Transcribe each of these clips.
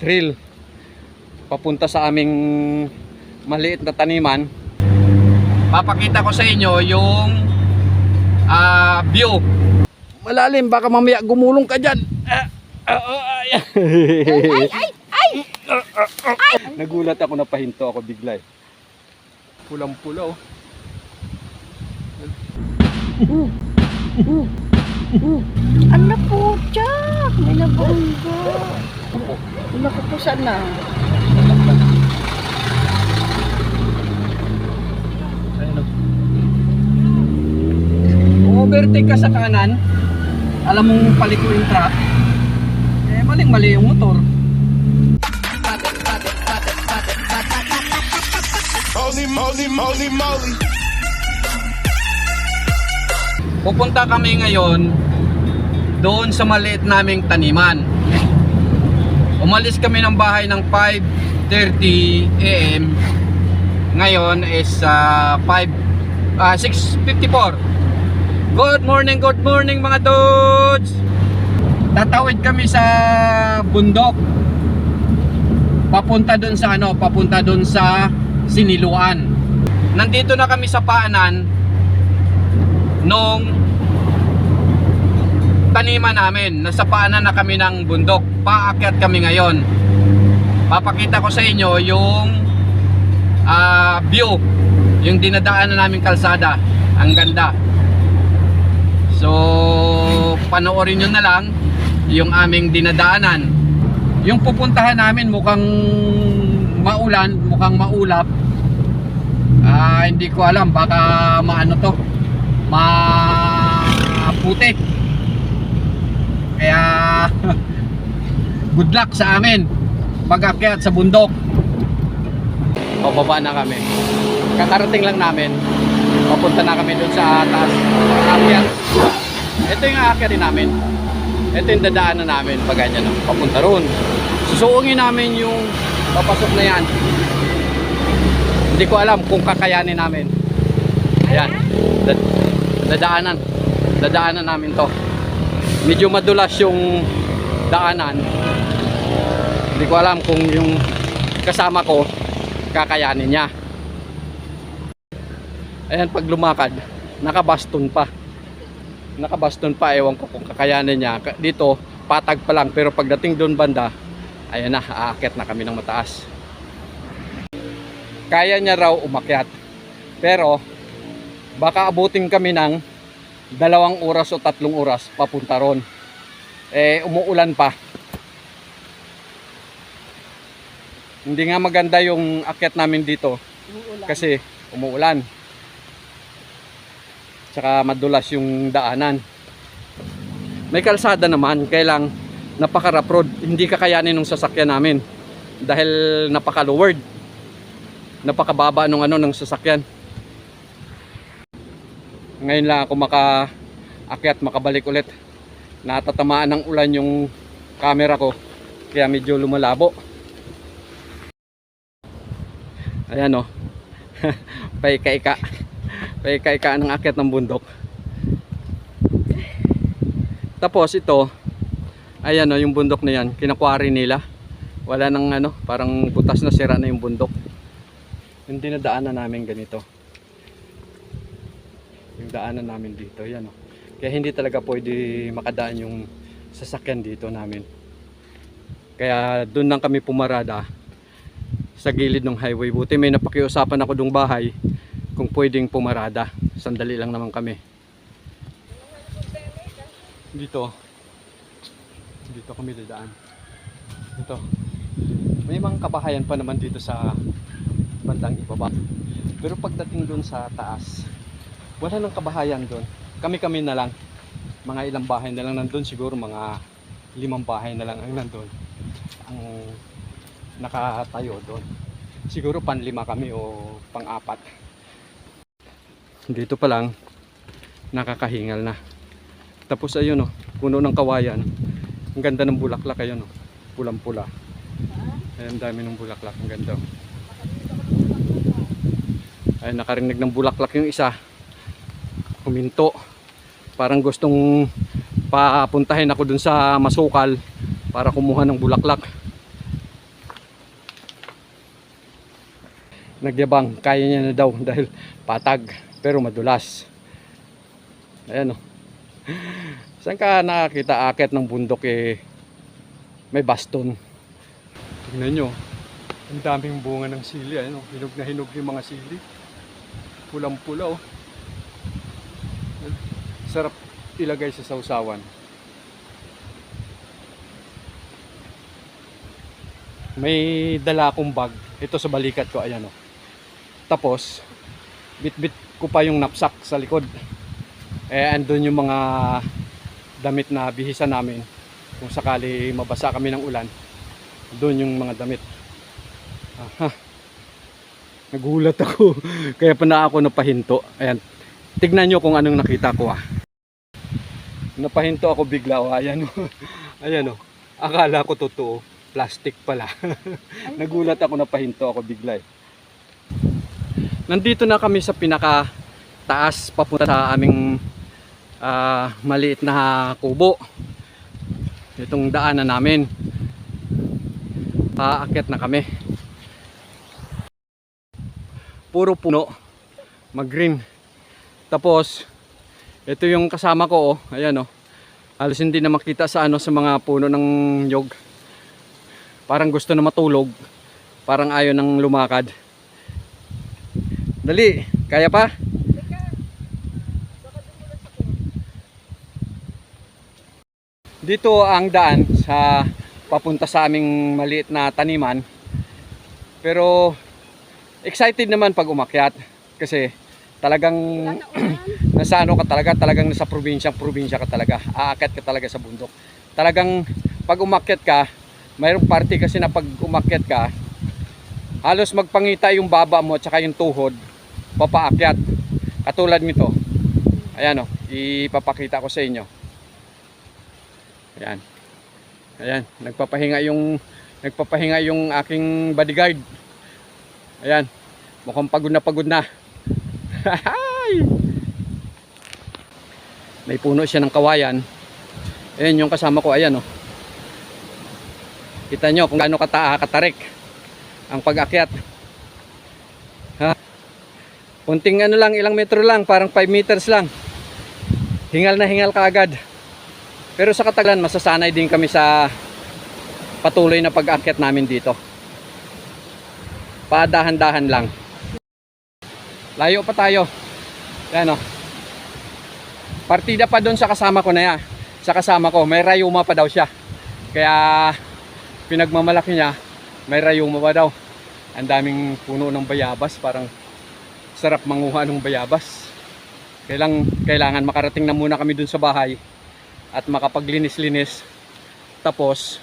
trail papunta sa aming maliit na taniman. Papakita ko sa inyo yung view. Malalim, baka mamaya gumulong ka dyan. Nagulat ako, napahinto ako bigla eh. Pulang-pula oh. Ano po, Jack? May nabungga. Nakapusan na. Overtake ka sa kanan, alam mong paliko yung truck, eh maling-mali yung motor. Moly. Pupunta kami ngayon doon sa maliit naming taniman. Umalis kami ng bahay ng 5:30 AM. Ngayon is 6:54. Good morning mga dudes. Tatawid kami sa bundok. Papunta doon sa Siniluan. Nandito na kami sa paanan nung taniman namin. Nasa paanan na kami ng bundok. Paakyat kami ngayon. Papakita ko sa inyo yung view, yung dinadaanan naming kalsada. Ang ganda. So panoorin nyo na lang yung aming dinadaanan. Yung pupuntahan namin mukhang maulan, mukhang maulap. Hindi ko alam, baka maano to, maputik. Kaya good luck sa amin pag-akyat sa bundok. Pababa na kami. Kakarating lang namin. Papunta na kami doon sa taas. Akyat. Ito yung aakyatin namin. Ito yung dadaanan namin pag ganyan, no? Papunta roon. Susuungin namin yung papasok na yan. Hindi ko alam kung kakayanin namin. Ayan. Dadaanan namin to. Medyo madulas yung daanan. Hindi ko alam kung yung kasama ko kakayanin niya. Ayan, pag lumakad nakabaston pa, ewan ko kung kakayanin niya. Dito patag pa lang, pero pagdating doon banda, ayan na, aakyat na kami ng mataas. Kaya niya raw umakyat, pero baka abutin kami ng 2 oras o 3 oras papunta ron. Umuulan pa. Hindi nga maganda yung akyat namin dito kasi umuulan. Tsaka madulas yung daanan. May kalsada naman, kaya lang napaka-rough road. Hindi kakayanin ng sasakyan namin dahil napaka-lowered. Napakababa nung ng sasakyan. Ngayon lang ako makaakyat, makabalik ulit. Natatamaan ng ulan yung camera ko, kaya medyo lumalabo. Ayan o. Paika-ika ng akyat ng bundok. Tapos ito, ayan o, yung bundok na yan, kinakwari nila. Wala nang parang butas na, sira na yung bundok. Yung dinadaanan namin ganito. Yung daanan namin dito, yan o. Kaya hindi talaga pwede makadaan yung sasakyan dito namin. Kaya doon lang kami pumarada sa gilid ng highway. Buti may napakiusapan ako dong bahay kung pwedeng pumarada. Sandali lang naman kami. Dito kami dadaan. Ito. May mga kabahayan pa naman dito sa bandang ibaba. Pero pagdating doon sa taas, wala nang kabahayan doon. Kami na lang. Mga ilang bahay na lang nandun. Siguro mga 5 bahay na lang ang nandun. Ang nakatayo doon. Siguro pan-5 kami o pang-4. Dito pa lang nakakahingal na. Tapos ayun puno ng kawayan. Ang ganda ng bulaklak, ayun pulang-pula. Ayun, dami ng bulaklak, ang ganda. Ayun, nakarinig ng bulaklak yung isa. Huminto. Parang gustong papuntahin ako dun sa masukal para kumuha ng bulaklak. Nagyabang, kaya niya na daw dahil patag pero madulas. Ayan o. Saan ka nakakita akit ng bundok may baston? Tingnan nyo. Ang daming bunga ng sili. Ayan o. Hinog na hinog yung mga sili. Pulang-pula o. Sarap ilagay sa sausawan. May dala akong bag. Ito sa balikat ko. Ayan o. Tapos, bit-bit ko pa yung knapsack sa likod. Andun yung mga damit na bihisa namin. Kung sakali mabasa kami ng ulan, doon yung mga damit. Nagulat ako. Kaya pa na ako napahinto. Ayan. Tignan nyo kung anong nakita ko. Napahinto ako bigla. Ayan o. Ayan o. Akala ko totoo. Plastic pala. Nagulat ako, napahinto ako bigla. Nandito na kami sa pinaka taas papunta sa aming maliit na kubo. Itong daanan namin. Paakyat na kami. Puro puno. Mag-green. Tapos ito yung kasama ko, ayan oh. Halos hindi na makita sa mga puno ng nyog. Parang gusto na matulog. Parang ayaw nang lumakad. Dali, kaya pa? Dito ang daan sa papunta sa aming maliit na taniman. Pero excited naman pag umakyat kasi talagang nasa ka talaga, talagang nasa probinsya ka talaga. Aakyat ka talaga sa bundok. Talagang pag umakyat ka, mayroong party kasi na pag umakyat ka, halos magpangita yung baba mo at saka yung tuhod papaakyat. Katulad nito. Ayan o, ipapakita ko sa inyo. Ayan. Ayan, nagpapahinga yung aking bodyguard. Ayan. Mukhang pagod na. May puno siya ng kawayan. Ayan yung kasama ko, ayan oh. Kita nyo kung gaano katarik ang pag-akyat. Ha? Kunting lang, ilang metro lang, parang 5 meters lang. Hingal na hingal ka agad. Pero sa katagalan, masasanay din kami sa patuloy na pag-akyat namin dito. Padahan-dahan lang. Layo pa tayo. Yan o. Partida pa doon sa kasama ko na yan. Sa kasama ko, may rayuma pa daw siya. Kaya pinagmamalaki niya, may rayuma pa daw. Ang daming puno ng bayabas. Parang sarap manguha ng bayabas. Kailangan makarating na muna kami doon sa bahay at makapaglinis-linis, tapos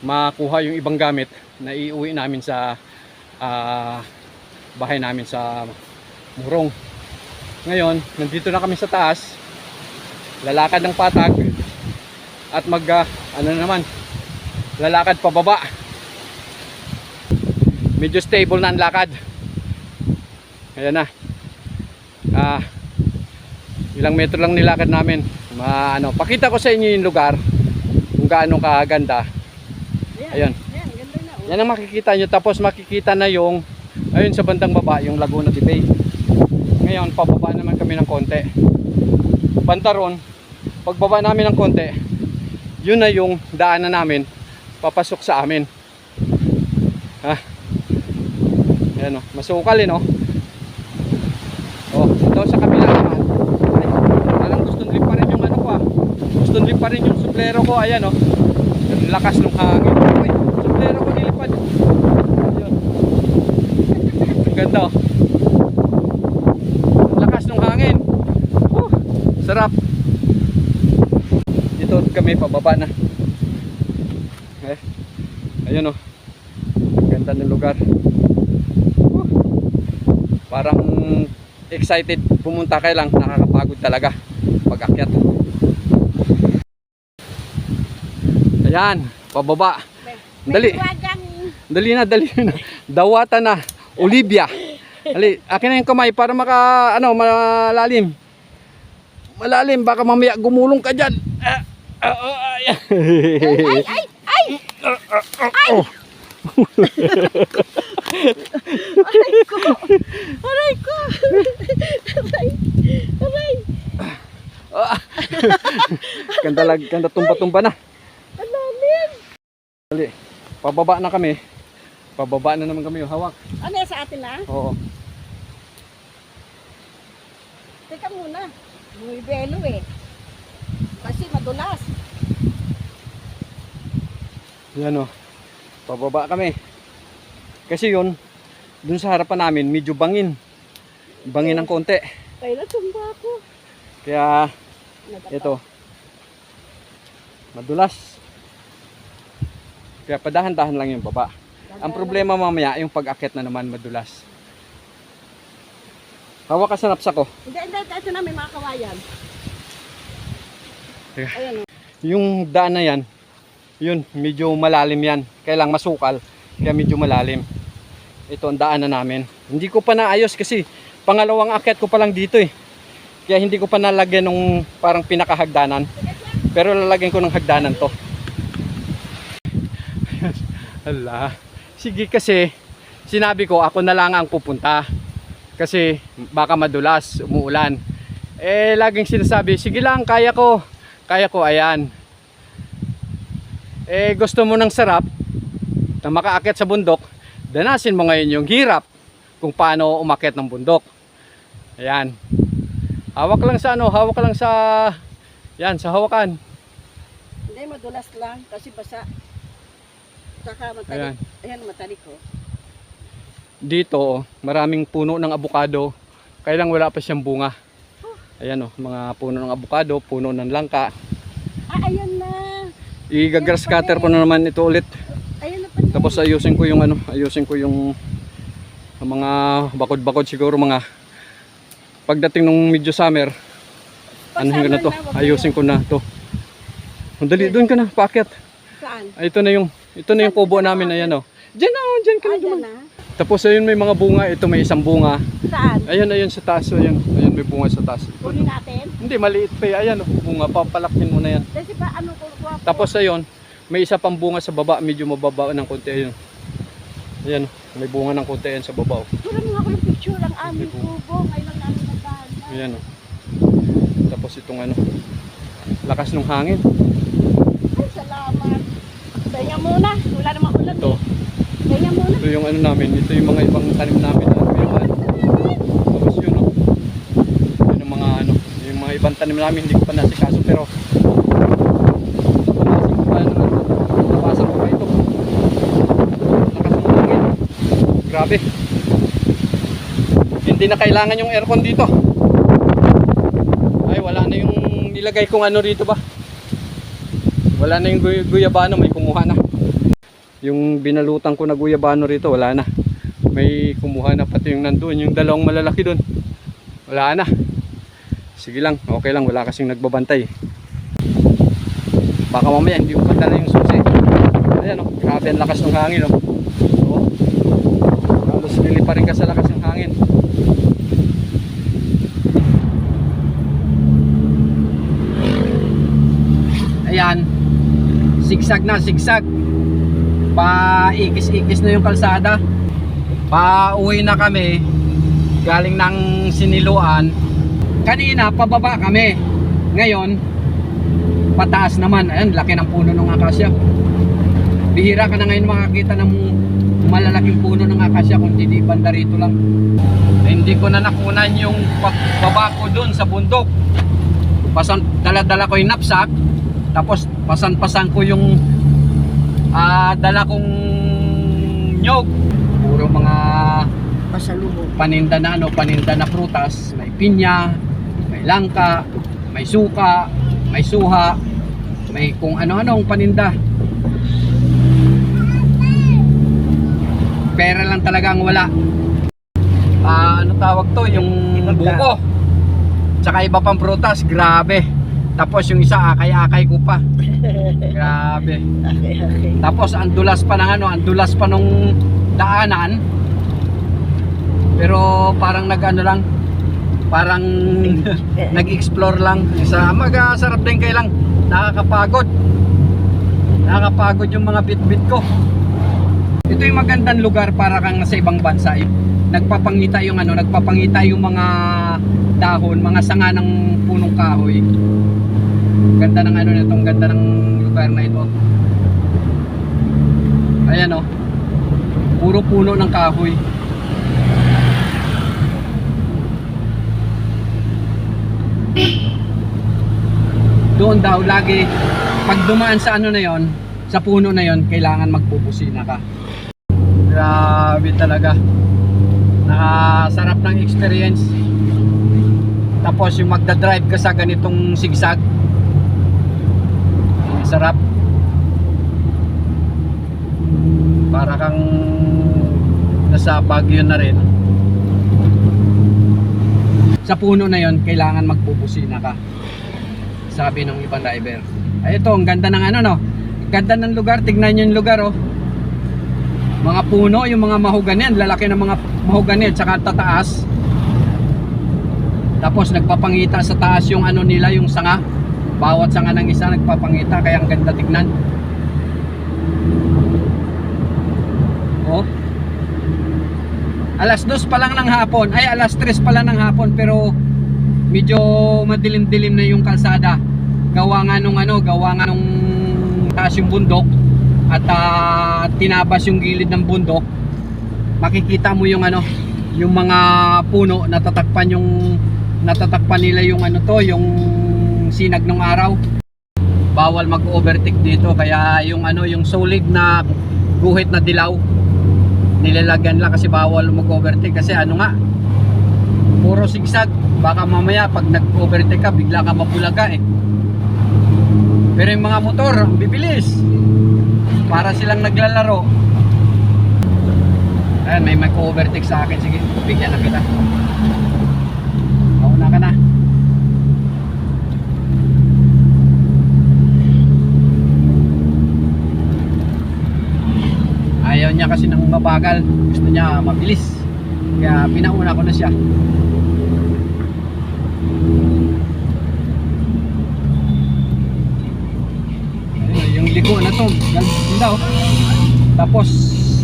makuha yung ibang gamit na iuwi namin sa bahay namin sa Murong. Ngayon, nandito na kami sa taas, lalakad ng patag at lalakad pababa. Medyo stable na ang lakad. Ayan na. Ilang metro lang nilakad namin. Pakita ko sa inyo yung lugar kung gaano kaganda. Ayun. Ganda na. Yan ang makikita nyo. Tapos makikita na yung ayun sa bandang baba, yung Laguna de Bay. Ngayon, pababa naman kami ng konti. Bantaron, pagbaba namin ng konti, yun na yung daanan namin papasok sa amin. Ayan o, masukal no? Ito sa kabila naman. Gustong lip pa rin yung suplero ko. Ayan o. Ang lakas ng hangin. Ay, suplero ko nilipad. Ayan. Ang ganda o. Ang lakas ng hangin. Sarap. Dito kami pababa na. Ayun o. Ganda ng lugar. Parang excited pumunta kayo lang. Nakakapagod talaga pag-akyat. Ayan, pababa. Dali na. Dawata na. Olivia. Dali, akin na yung kamay para malalim. Malalim, baka mamaya gumulong ka dyan. Ay! Aray ko! Aray ko! Aray! Aray! Ganda tumba-tumba na. Ang lalim! Dali. Pababa na kami. Pababa na naman kami yung hawak. Ano yan sa atin na? Oo. Teka muna. Bumibelo eh. Kasi madulas. Yan o. Pababa kami. Kasi yun, dun sa harapan namin, medyo bangin. Bangin ng konti. Kaya natumba ako. Kaya, ito. Madulas. Kaya padahan-dahan lang yung baba. Ang problema mamaya, yung pag-akit na naman madulas. Hawak ka sa napsa ko. Hindi. Ito na may mga kawayan. Teka. Ayan o. Yung daan na yan, yun, medyo malalim yan. Kailang masukal, kaya medyo malalim. Ito ang daan na namin. Hindi ko pa naayos kasi pangalawang akyat ko pa lang dito eh. Kaya hindi ko pa nalagyan ng parang pinakahagdanan. Pero lalagyan ko ng hagdanan to. Hala. Sige kasi, sinabi ko ako na lang ang pupunta. Kasi baka madulas, umuulan. Eh, laging sinasabi, sige lang, kaya ko. Kaya ko, ayan. Eh, gusto mo ng sarap na makaakyat sa bundok, danasin mo ngayon yung hirap kung paano umakyat ng bundok. Ayan. Hawak lang sa ano, hawak lang sa, yan, sa hawakan. Hindi, madulas lang. Kasi basa. Saka matalik. Ayan. Ayan, matalik ko. Dito, maraming puno ng abukado. Kaya lang wala pa siyang bunga. Ayan o, mga puno ng abukado, puno ng langka. Ayan na. I-grass cutter ko na naman ito ulit. Ayan na pala. Tapos ayusin ko yung ano, ayusin ko yung mga bakod-bakod siguro mga pagdating ng medyo summer. Ano ko na to? Ayusin ko na to. Dali, doon ka na, paakyat. Saan? Ay, ito na yung kubo namin, ayan o. Diyan na, diyan ka na. Ayan na. Tapos ayun may mga bunga, ito may isang bunga. Saan? Ayun sa taas, ayun may bunga sa taas. Kunin natin. Hindi, maliit pa yan, ayan o, bunga, papalakin mo na yan. Kasi ba ano ko po? Tapos ayun, may isa pang bunga sa baba, medyo mababa ng konti, ayun. Ayan, may bunga ng konti yan sa baba. Tura mo ako yung picture ng aming kubo. Ngayon lang namin nagbahan. Ayan o. Tapos itong ano, lakas ng hangin. Ay, salamat. Kaya muna. Wala namang ulan. Ito, Kaya muna. ito yung ano namin, ito yung mga ibang tanim namin na pinuhan. Tapos yun o. Yun yung mga ano, yung mga ibang tanim namin, hindi ko pa nasikaso pero napasan ko pa ito. Lakas ng hangin. Grabe. Hindi na kailangan yung aircon dito. Ay, wala na yung nilagay kong ano rito ba. Wala na yung guyabano, may kumuha na. Yung binalutan ko na guyabano rito, wala na. May kumuha na pati yung nandun, yung dalawang malalaki dun. Wala na. Sige lang, okay lang, wala kasing nagbabantay. Baka mamaya hindi ko padala yung susi. Ayan o, grabe ang lakas ng hangin o. Oo. Halos pili pa rin ka sa lakas ng hangin. Ayan, sigsag na, sigsag. Pa-ikis-ikis na yung kalsada. Pa-uwi na kami galing ng Siniluan. Kanina pababa kami. Ngayon pataas naman. Ayan, laki ng puno ng akasya. Bihira ka na ngayon makakita ng malalaking puno ng akasya kung hindi banda rito lang. Hindi ko na nakunan yung pagbaba ko dun sa bundok. Dala-dala ko yung knapsack. Tapos pasan-pasan ko yung dala kong nyog. Puro mga Pasalubong. paninda na prutas. May pinya, may langka, may suka, may suha, may kung ano-anong paninda. Pera lang talagang wala. Ano tawag to? Yung buko. Tsaka iba pang prutas, grabe. Tapos yung isa akay-akay ko pa. Grabe. Okay. Tapos ang dulas pa ng ano, ang dulas pa nung daanan. Pero parang nag-ano lang, parang nag-explore lang. Isa mag-sarap din kaya lang nakakapagod. Nakakapagod yung mga bit-bit ko. Ito yung magandang lugar para kang sa ibang bansa. Nagpapangita yung ano, nagpapangita yung mga dahon, mga sanga ng punong kahoy. Ganda ng ano nitong, ganda ng lugar na ito. Ayan oh. Puro puno ng kahoy. Doon daw lagi pag dumaan sa ano na yon, sa puno na yon, kailangan magpupusina ka. Grabe talaga. Nakasarap ng experience. Tapos yung magdadrive ka sa ganitong sigsag, sarap. Para kang nasa Baguio na rin. Sa puno na yon, kailangan magpupusina ka, sabi ng ibang driver. Ay ito, ang ganda ng ano no. Ganda ng lugar, tignan nyo yung lugar oh. Mga puno, yung mga mahogany, lalaki ng mga mahogany at saka tataas. Tapos nagpapangita sa taas yung ano nila, yung sanga. Bawat sanga ng isa nagpapangita, kaya ang ganda tignan. Oh. Alas 2 pa lang ng hapon, ay alas 3 pa lang ng hapon, pero medyo madilim-dilim na yung kalsada. Gawa nga nung ano, gawa nga nung taas yung bundok at tinabas yung gilid ng bundok. Makikita mo yung ano, yung mga puno natatakpan nila yung ano to, yung sinag ng araw. Bawal mag-overtake dito, kaya yung ano, yung solid na guhit na dilaw nilalagyan lang, kasi bawal mag-overtake kasi ano nga, puro sigsag. Baka mamaya pag nag-overtake ka, bigla ka mapulaga eh. Pero yung mga motor, ang bibilis. Para silang naglalaro. Ayan, may mag-overtake sa akin. Sige, bigyan na kita. Mauna ka na. Ayaw niya kasi ng mabagal. Gusto niya mabilis. Kaya pinauna ko na siya. Yung liko na to, ganda oh. Tapos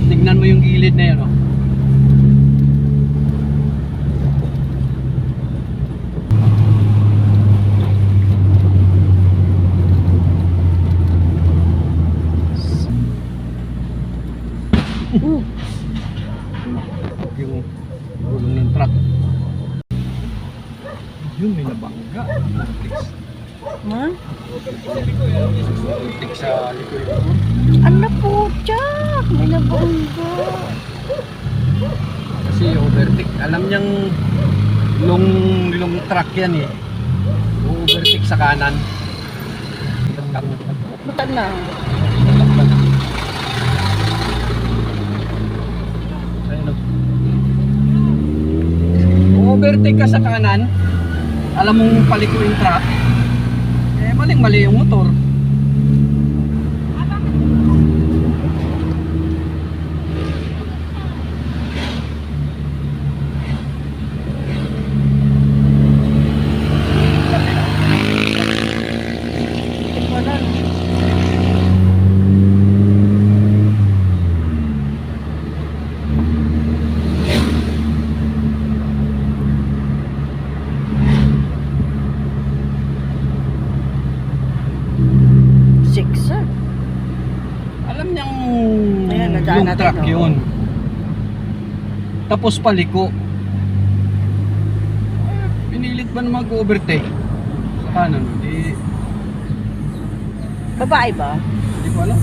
tignan mo yung gilid na yun oh. Yung gulong ng truck. Yun, may nabangga. Ha? Tik sa likod ko. Ano po, Jack? May nabunggo. Kasi overtake. Alam niyang long truck yan eh. Overtake sa kanan. Bukan na. Overtake ka sa kanan, alam mong paliko yung truck, eh maling-mali yung motor. Sixer. Alam niyang Ayan, nadaan yung natin, truck no? yun. Tapos paliko. Pinilit ba na mag-overtake? Sa kanan, di Babae ba? ko alam.